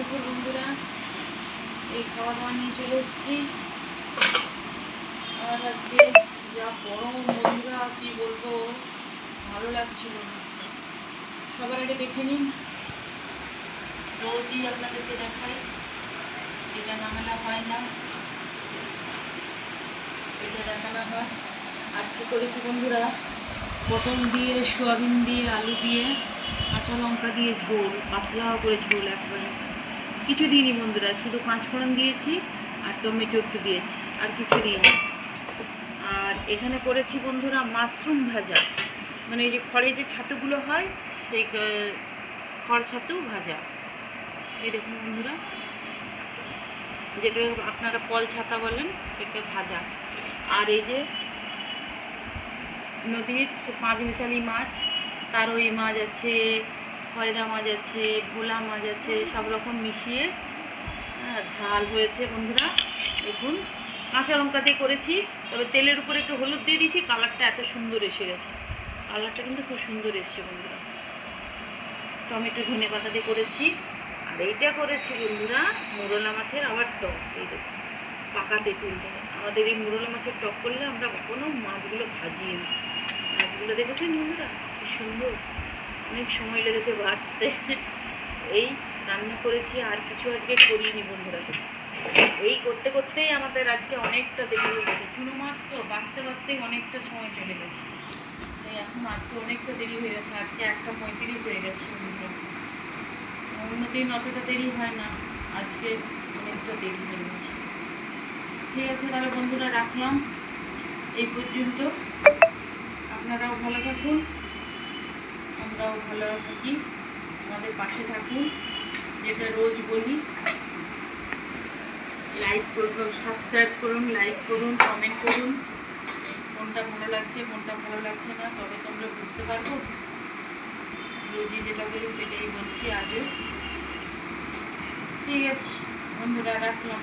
দুপুর বন্ধুরা, এই খাওয়া দাওয়া নিয়ে চলে এসেছি। আর আজকে যা গরম বন্ধুরা, কি বলবো, ভালো লাগছিল না। সবার আগে দেখে নিন, রোজই আপনাদেরকে দেখাই, যেটা নামানো হয় না এটা দেখানো হয়। আজকে করেছি বন্ধুরা পটল দিয়ে, সোয়াবিন দিয়ে, আলু দিয়ে, কাঁচা লঙ্কা দিয়ে ঝোল, পাতলা করে ঝোল একবারে। কিছু দিইনি বন্ধুরা, শুধু পাঁচফোড়ন দিয়েছি আর টমেটো একটু দিয়েছি, আর কিছু দিইনি। আর এখানে করেছি বন্ধুরা মাশরুম ভাজা, মানে এই যে খড়ে যে ছাতুগুলো হয়, সেই খড় ছাতু ভাজা। এই দেখুন বন্ধুরা, যেটা আপনারা পল ছাতা বলেন, সেটা ভাজা। আর এই যে নদীর পাঁচ মিশালি মাছ, তার ওই মাছ আছে, খয়রা মাছ আছে, ভোলা মাছ আছে, সব রকম মিশিয়ে ঝাল হয়েছে বন্ধুরা। দেখুন, কাঁচা লঙ্কা দিয়ে করেছি, তবে তেলের উপরে একটু হলুদ দিয়ে দিয়েছি, কালারটা এত সুন্দর এসে গেছে। কালারটা কিন্তু খুব সুন্দর এসছে বন্ধুরা। টমেটো ধনে পাতা দিয়ে করেছি। আর এইটা করেছি বন্ধুরা মোরলা মাছের আবার টক। এই দেখুন, পাকা তেঁতুল দিয়ে। আমাদের এই মোরলা মাছের টক করলে আমরা কখনো মাছগুলো ভাজিয়ে নিই। মাছগুলো দেখেছেন বন্ধুরা কি সুন্দর, অনেক সময় লেগেছে ভাজতে। এই রান্না করেছি, আর কিছু আজকে করিনি বন্ধুরা। এই করতে করতেই আমাদের আজকে অনেকটা দেরি হয়ে গেছে। চুনো মাছ তো বাঁচতে বাঁচতেই অনেকটা সময় চলে গেছে। এই এখন আজকে অনেকটা দেরি হয়ে গেছে, আজকে 1:35 হয়ে গেছে বন্ধুরা। অন্যদিন অতটা দেরি হয় না, আজকে অনেকটা দেরি হয়ে গেছে। ঠিক আছে তাহলে বন্ধুরা, রাখলাম এই পর্যন্ত। আপনারাও ভালো থাকুন, আমরাও ভালো থাকি, আমাদের পাশে থাকুন। যেটা রোজ বলি, লাইক করুন, সাবস্ক্রাইব করুন, লাইক করুন, কমেন্ট করুন। কোনটা ভালো লাগছে, কোনটা ভালো লাগছে না, তবে তোমরা বুঝতে পারবো। রোজই যেটা বলি সেটাই বলছি আজও। ঠিক আছে বন্ধুরা, রাখলাম।